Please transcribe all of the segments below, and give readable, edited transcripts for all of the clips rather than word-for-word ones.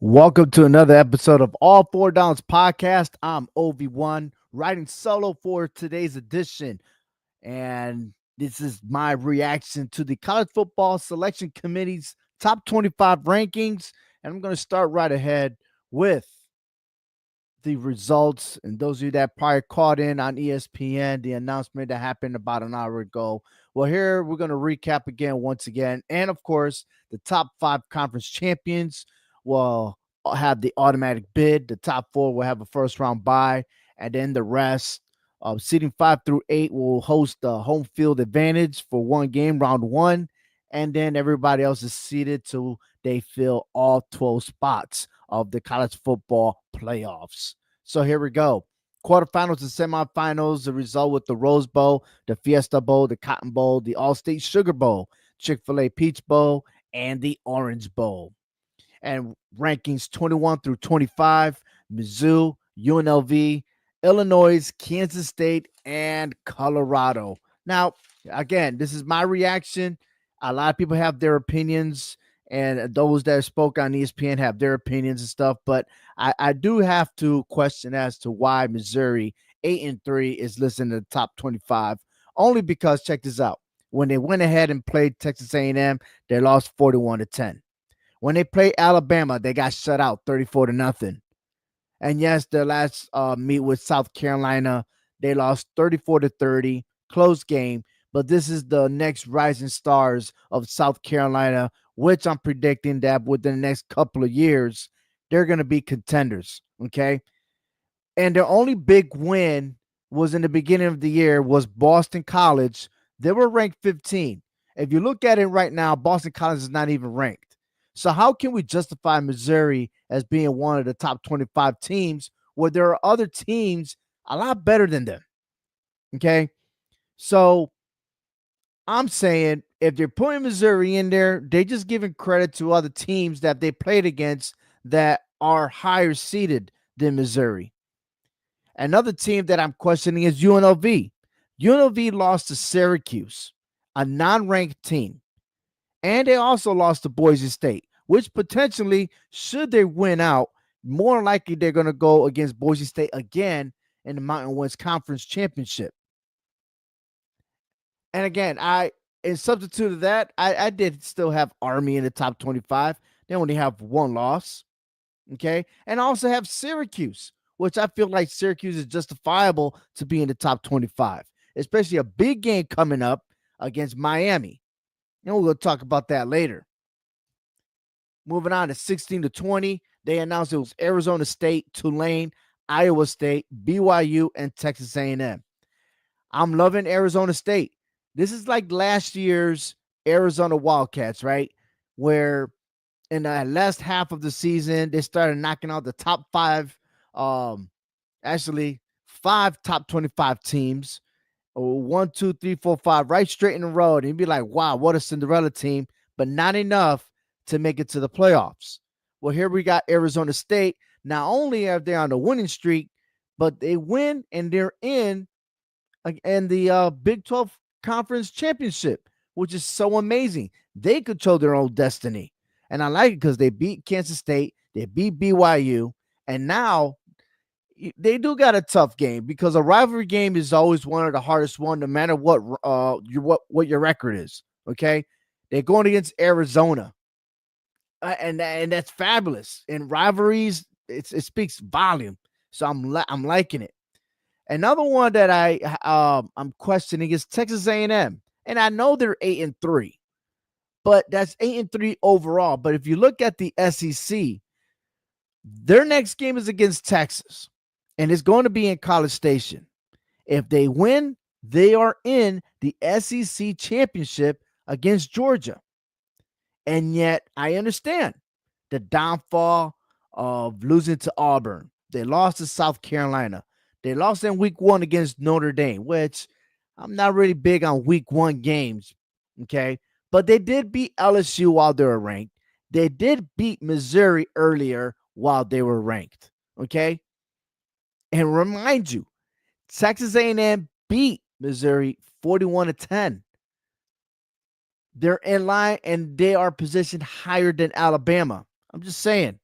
Welcome to another episode of All Four Downs Podcast. I'm OV1, writing solo for today's edition. And this is my reaction to the College Football Selection Committee's top 25 rankings. And I'm going to start right ahead with the results. And those of you that probably caught in on ESPN, the announcement that happened about an hour ago. Well, here we're going to recap again, once again. And of course, the top 5 conference champions will have the automatic bid. The top 4 will have a first round bye. And then the rest, seeding 5 through 8, will host the home field advantage for one game, round 1. And then everybody else is seeded till they fill all 12 spots of the college football playoffs. So here we go. Quarterfinals and semifinals, the result with the Rose Bowl, the Fiesta Bowl, the Cotton Bowl, the All-State Sugar Bowl, Chick-fil-A Peach Bowl, and the Orange Bowl. And rankings 21 through 25, Mizzou, UNLV, Illinois, Kansas State, and Colorado. Now, again, this is my reaction. A lot of people have their opinions, and those that spoke on ESPN have their opinions and stuff, but I do have to question as to why Missouri 8-3 is listed in the top 25, only because, check this out, when they went ahead and played Texas A&M, they lost 41-10. When they played Alabama, they got shut out 34-0. And yes, their last meet with South Carolina, they lost 34-30, close game. But this is the next rising stars of South Carolina, which I'm predicting that within the next couple of years, they're going to be contenders, okay? And their only big win was in the beginning of the year was Boston College. They were ranked 15. If you look at it right now, Boston College is not even ranked. So how can we justify Missouri as being one of the top 25 teams where there are other teams a lot better than them, okay? So I'm saying if they're putting Missouri in there, they're just giving credit to other teams that they played against that are higher seeded than Missouri. Another team that I'm questioning is UNLV. UNLV lost to Syracuse, a non-ranked team. And they also lost to Boise State, which potentially, should they win out, more likely they're going to go against Boise State again in the Mountain West Conference Championship. And again, in substitute of that, I did still have Army in the top 25. They only have one loss, okay? And I also have Syracuse, which I feel like Syracuse is justifiable to be in the top 25, especially a big game coming up against Miami. And we'll talk about that later. Moving on to 16-20, they announced it was Arizona State, Tulane, Iowa State, BYU, and Texas A&M. I'm loving Arizona State. This is like last year's Arizona Wildcats, right? Where in the last half of the season, they started knocking out the top 5, actually 5 top 25 teams. 1, 2, 3, 4, 5, right straight in a row. And you'd be like, wow, what a Cinderella team, but not enough to make it to the playoffs. Well, here we got Arizona State. Not only are they on the winning streak, but they win and they're in the Big 12 Conference Championship, which is so amazing. They control their own destiny. And I like it because they beat Kansas State, they beat BYU, and now they do got a tough game because a rivalry game is always one of the hardest one, no matter what your record is. Okay, they're going against Arizona, and that's fabulous. In rivalries, it speaks volume. So I'm liking it. Another one that I'm questioning is Texas A&M, and I know they're 8-3, but that's 8-3 overall. But if you look at the SEC, their next game is against Texas. And it's going to be in College Station. If they win, they are in the SEC championship against Georgia. And yet, I understand the downfall of losing to Auburn. They lost to South Carolina. They lost in week 1 against Notre Dame, which I'm not really big on week 1 games, okay? But they did beat LSU while they were ranked. They did beat Missouri earlier while they were ranked. Okay. And remind you, Texas A&M beat Missouri 41-10. They're in line and they are positioned higher than Alabama. I'm just saying.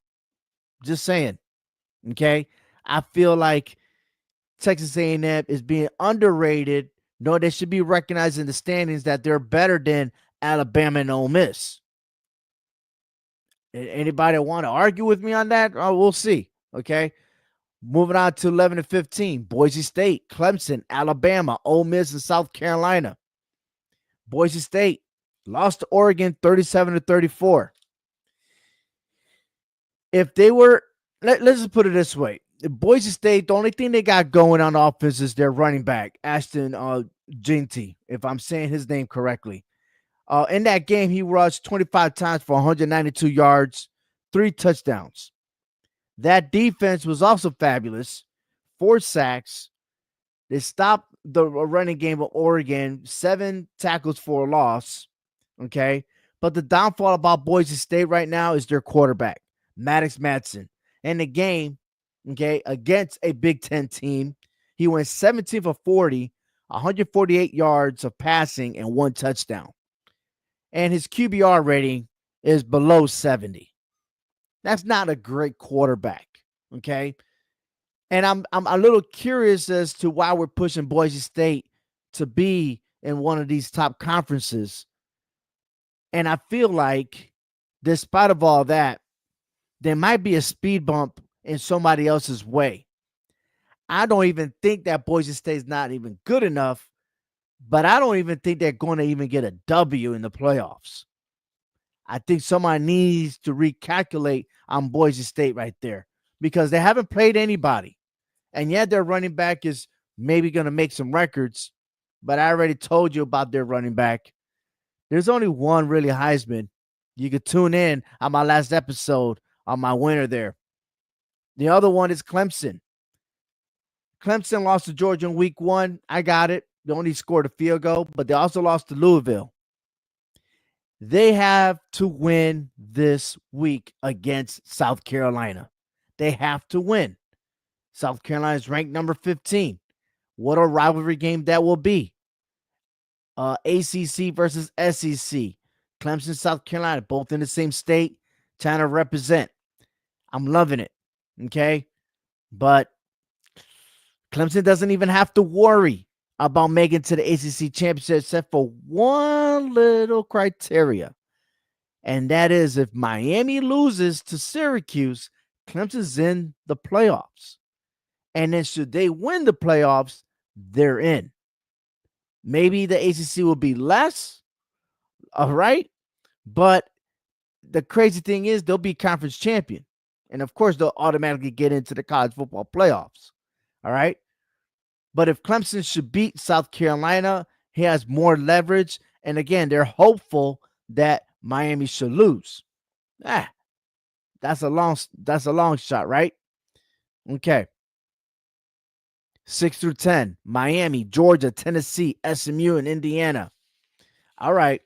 Just saying. Okay. I feel like Texas A&M is being underrated. No, they should be recognized in the standings that they're better than Alabama and Ole Miss. Anybody want to argue with me on that? Oh, we'll see. Okay. Moving on to 11-15. Boise State, Clemson, Alabama, Ole Miss, and South Carolina. Boise State lost to Oregon 37-34. If they were, let's just put it this way. Boise State, the only thing they got going on offense is their running back, Ashton Ginty, if I'm saying his name correctly. In that game, he rushed 25 times for 192 yards, 3 touchdowns. That defense was also fabulous. 4 sacks. They stopped the running game of Oregon, 7 tackles for a loss. Okay. But the downfall about Boise State right now is their quarterback, Maddox Madsen. In the game, okay, against a Big Ten team, he went 17 for 40, 148 yards of passing, and 1 touchdown. And his QBR rating is below 70. That's not a great quarterback, okay? And I'm a little curious as to why we're pushing Boise State to be in one of these top conferences. And I feel like, despite of all that, there might be a speed bump in somebody else's way. I don't even think that Boise State is not even good enough, but I don't even think they're going to even get a W in the playoffs. I think somebody needs to recalculate on Boise State right there because they haven't played anybody. And yet their running back is maybe going to make some records, but I already told you about their running back. There's only one really Heisman. You could tune in on my last episode on my winner there. The other one is Clemson. Clemson lost to Georgia in week 1. I got it. They only scored a field goal, but they also lost to Louisville. They have to win this week against South Carolina. They have to win. South Carolina is ranked number 15. What a rivalry game that will be. ACC versus SEC. Clemson, South Carolina, both in the same state, trying to represent. I'm loving it. Okay? But Clemson doesn't even have to worry about making to the ACC championship except for one little criteria. And that is if Miami loses to Syracuse, Clemson's in the playoffs. And then should they win the playoffs, they're in. Maybe the ACC will be less, all right? But the crazy thing is they'll be conference champion. And, of course, they'll automatically get into the college football playoffs, all right? But if Clemson should beat South Carolina, he has more leverage. And, again, they're hopeful that Miami should lose. That's a long shot, right? Okay. 6 through 10, Miami, Georgia, Tennessee, SMU, and Indiana. All right.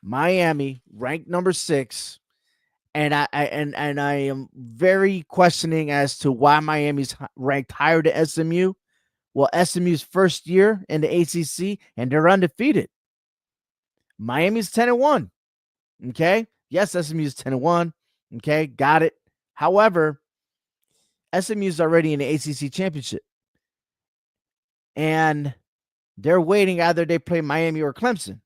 Miami, ranked number 6. And I am very questioning as to why Miami's ranked higher than SMU. Well, SMU's first year in the ACC, and they're undefeated. Miami's 10-1. Okay. Yes, SMU's 10-1. Okay. Got it. However, SMU's already in the ACC championship. And they're waiting either they play Miami or Clemson.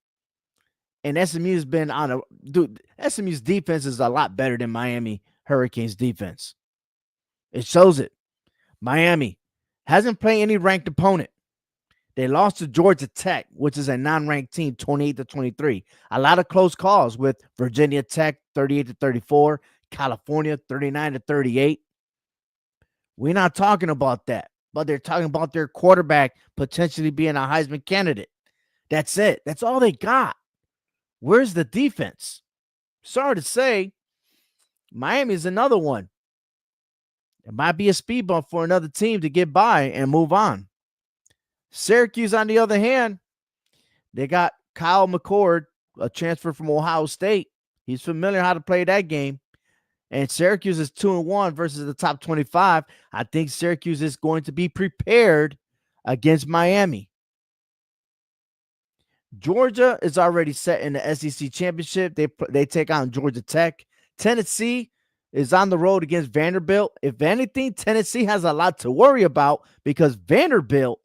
And SMU's been on a dude. SMU's defense is a lot better than Miami Hurricanes defense. It shows it. Miami hasn't played any ranked opponent. They lost to Georgia Tech, which is a non-ranked team, 28-23. A lot of close calls with Virginia Tech, 38-34, California, 39-38. We're not talking about that, but they're talking about their quarterback potentially being a Heisman candidate. That's it. That's all they got. Where's the defense? Sorry to say, Miami is another one. It might be a speed bump for another team to get by and move on. Syracuse, on the other hand, they got Kyle McCord, a transfer from Ohio State. He's familiar how to play that game. And Syracuse is 2-1 versus the top 25. I think Syracuse is going to be prepared against Miami. Georgia is already set in the SEC championship. They take on Georgia Tech. Tennessee is on the road against Vanderbilt. If anything, Tennessee has a lot to worry about because Vanderbilt,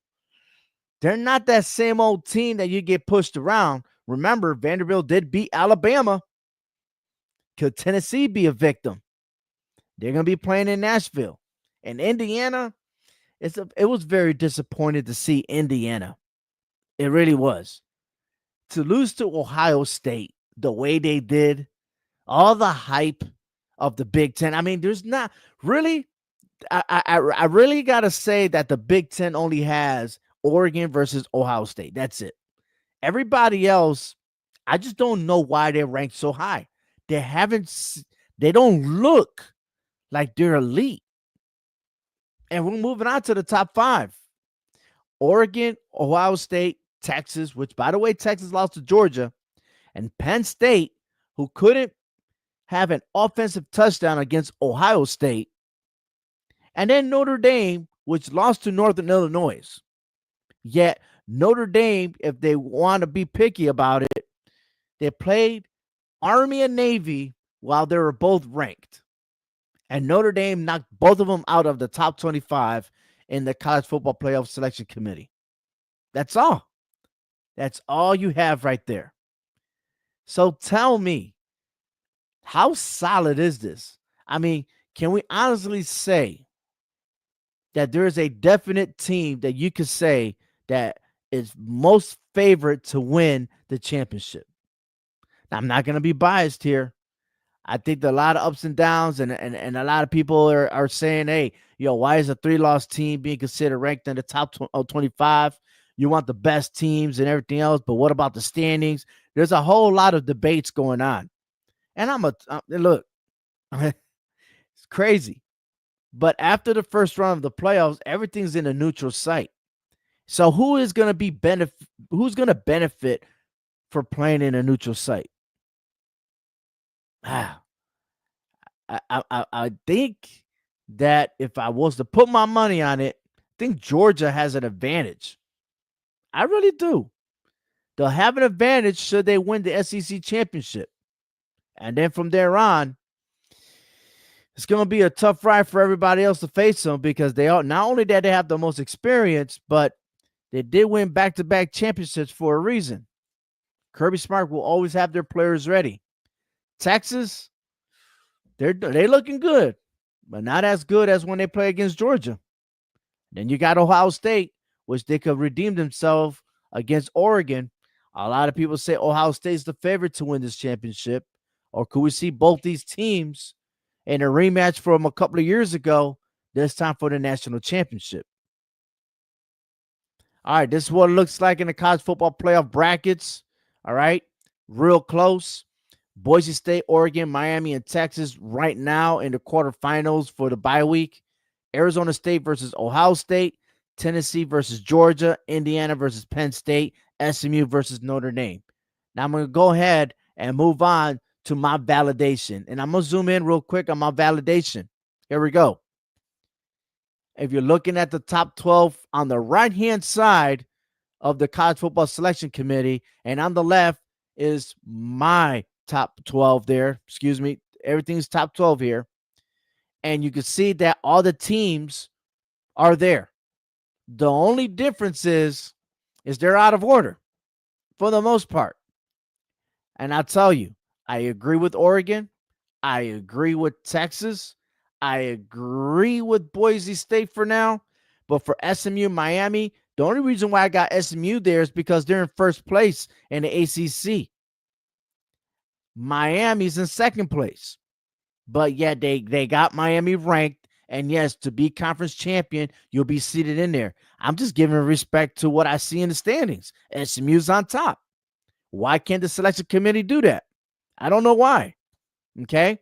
they're not that same old team that you get pushed around. Remember, Vanderbilt did beat Alabama. Could Tennessee be a victim? They're going to be playing in Nashville. And Indiana, it was very disappointing to see Indiana. It really was. To lose to Ohio State the way they did, all the hype of the Big Ten. I mean, there's not really, I really got to say that the Big Ten only has Oregon versus Ohio State. That's it. Everybody else, I just don't know why they're ranked so high. They don't look like they're elite. And we're moving on to the top 5. Oregon, Ohio State, Texas, which, by the way, Texas lost to Georgia, and Penn State, who couldn't have an offensive touchdown against Ohio State, and then Notre Dame, which lost to Northern Illinois. Yet Notre Dame, if they want to be picky about it, they played Army and Navy while they were both ranked. And Notre Dame knocked both of them out of the top 25 in the College Football Playoff Selection Committee. That's all. That's all you have right there. So tell me, how solid is this? I mean, can we honestly say that there is a definite team that you could say that is most favored to win the championship? Now, I'm not going to be biased here. I think there are a lot of ups and downs, and a lot of people are saying, hey, why is a 3-loss team being considered ranked in the top 25? You want the best teams and everything else, but what about the standings? There's a whole lot of debates going on. And look, it's crazy. But after the first round of the playoffs, everything's in a neutral site. So who's going to benefit for playing in a neutral site? I think that if I was to put my money on it, I think Georgia has an advantage. I really do. They'll have an advantage should they win the SEC championship. And then from there on, it's going to be a tough ride for everybody else to face them because not only that they have the most experience, but they did win back-to-back championships for a reason. Kirby Smart will always have their players ready. Texas, they're looking good, but not as good as when they play against Georgia. Then you got Ohio State, which they could redeem themselves against Oregon. A lot of people say Ohio State's the favorite to win this championship. Or could we see both these teams in a rematch from a couple of years ago, this time for the national championship? All right, this is what it looks like in the college football playoff brackets. All right, real close. Boise State, Oregon, Miami, and Texas right now in the quarterfinals for the bye week. Arizona State versus Ohio State. Tennessee versus Georgia, Indiana versus Penn State, SMU versus Notre Dame. Now I'm going to go ahead and move on to my validation. And I'm going to zoom in real quick on my validation. Here we go. If you're looking at the top 12 on the right-hand side of the College Football Selection Committee, and on the left is my top 12 there. Excuse me. Everything's top 12 here. And you can see that all the teams are there. The only difference is they're out of order for the most part. And I'll tell you, I agree with Oregon. I agree with Texas. I agree with Boise State for now. But for SMU, Miami, the only reason why I got SMU there is because they're in first place in the ACC. Miami's in second place. But yet they got Miami ranked. And yes, to be conference champion, you'll be seated in there. I'm just giving respect to what I see in the standings. SMU's on top. Why can't the selection committee do that? I don't know why. Okay.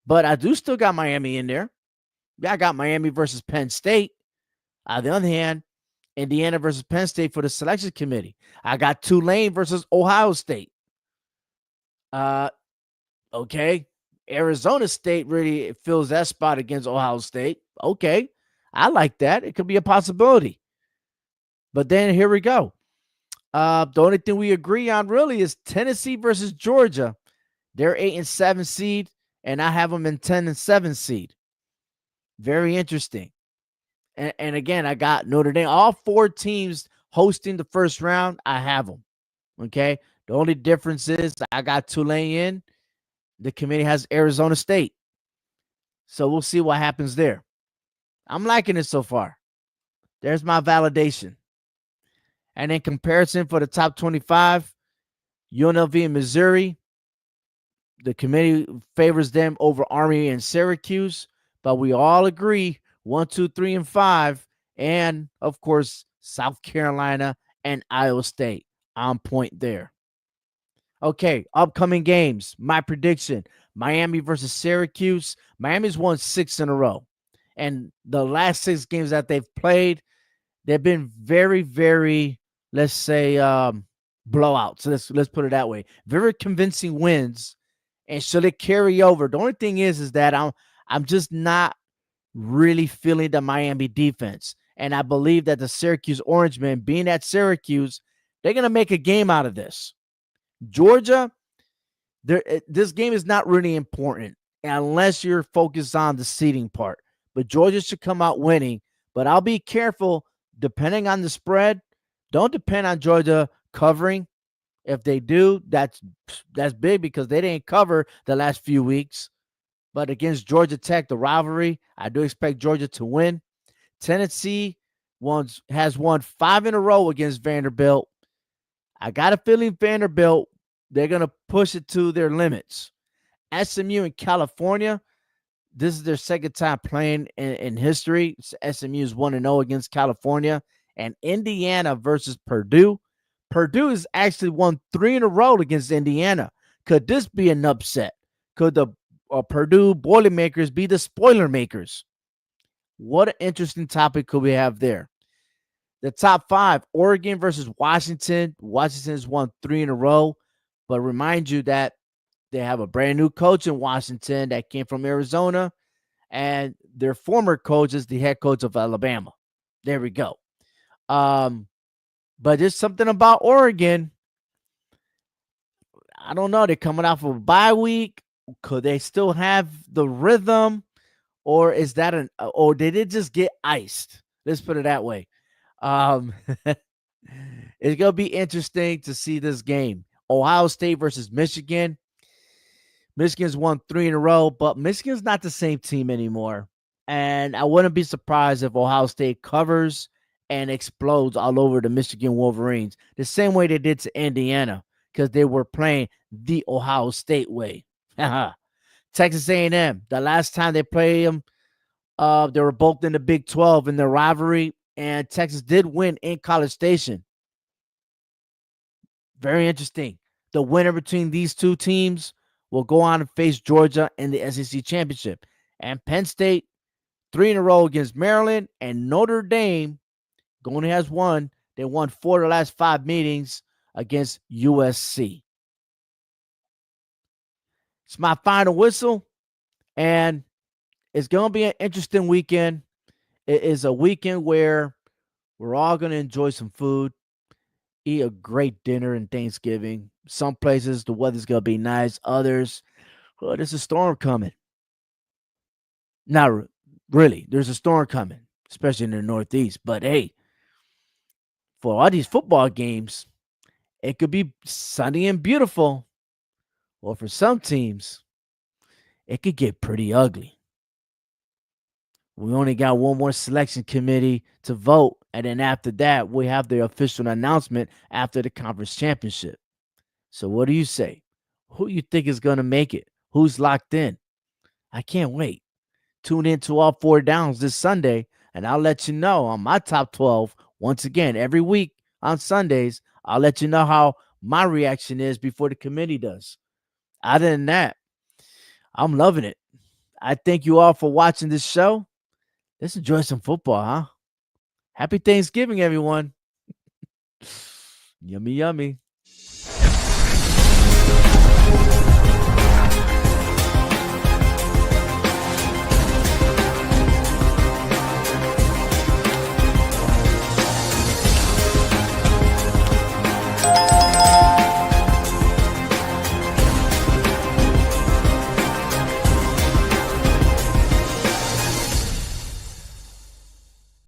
But I do still got Miami in there. Yeah, I got Miami versus Penn State. On the other hand, Indiana versus Penn State for the selection committee. I got Tulane versus Ohio State. Uh, okay. Arizona State really fills that spot against Ohio State. Okay. I like that. It could be a possibility. But then here we go. The only thing we agree on really is Tennessee versus Georgia. They're 8 and 7 seed, and I have them in 10 and 7 seed. Very interesting. And again, I got Notre Dame. All four teams hosting the first round, I have them. Okay. The only difference is I got Tulane in. The committee has Arizona State. So we'll see what happens there. I'm liking it so far. There's my validation. And in comparison for the top 25, UNLV and Missouri, the committee favors them over Army and Syracuse, but we all agree 1, 2, 3, and 5, and of course, South Carolina and Iowa State on point there. Okay, upcoming games. My prediction: Miami versus Syracuse. Miami's won 6 in a row, and the last 6 games that they've played, they've been very, very, let's say, blowouts. So let's put it that way. Very convincing wins. And should it carry over? The only thing is that I'm just not really feeling the Miami defense. And I believe that the Syracuse Orangemen, being at Syracuse, they're gonna make a game out of this. Georgia, this game is not really important unless you're focused on the seeding part. But Georgia should come out winning. But I'll be careful depending on the spread. Don't depend on Georgia covering. If they do, that's big because they didn't cover the last few weeks. But against Georgia Tech, the rivalry, I do expect Georgia to win. Tennessee has won 5 in a row against Vanderbilt. I got a feeling Vanderbilt, they're going to push it to their limits. SMU in California, this is their second time playing in history. SMU is 1-0 against California. And Indiana versus Purdue. Purdue has actually won 3 in a row against Indiana. Could this be an upset? Could the Purdue Boilermakers be the spoiler makers? What an interesting topic could we have there. The top 5, Oregon versus Washington. Washington has won 3 in a row. But remind you that they have a brand new coach in Washington that came from Arizona. And their former coach is the head coach of Alabama. There we go. But there's something about Oregon. I don't know. They're coming off of a bye week. Could they still have the rhythm? Or is that or did it just get iced? Let's put it that way. It's going to be interesting to see this game. Ohio State versus Michigan. Michigan's won 3 in a row, but Michigan's not the same team anymore. And I wouldn't be surprised if Ohio State covers and explodes all over the Michigan Wolverines, the same way they did to Indiana, because they were playing the Ohio State way. Texas A&M, the last time they played them, they were both in the Big 12 in their rivalry, and Texas did win in College Station. Very interesting. The winner between these two teams will go on and face Georgia in the SEC Championship. And Penn State, 3 in a row against Maryland, and Notre Dame only has 1. They won 4 of the last 5 meetings against USC. It's my final whistle, and it's going to be an interesting weekend. It is a weekend where we're all going to enjoy some food, eat a great dinner and Thanksgiving. Some places the weather's going to be nice. Others, well, there's a storm coming. Not really. There's a storm coming, especially in the Northeast. But hey, for all these football games, it could be sunny and beautiful. Or for some teams, it could get pretty ugly. We only got one more selection committee to vote. And then after that, we have the official announcement after the conference championship. So what do you say? Who you think is going to make it? Who's locked in? I can't wait. Tune in to All 4 Downs this Sunday, and I'll let you know on my top 12. Once again, every week on Sundays, I'll let you know how my reaction is before the committee does. Other than that, I'm loving it. I thank you all for watching this show. Let's enjoy some football, huh? Happy Thanksgiving, everyone. Yummy, yummy.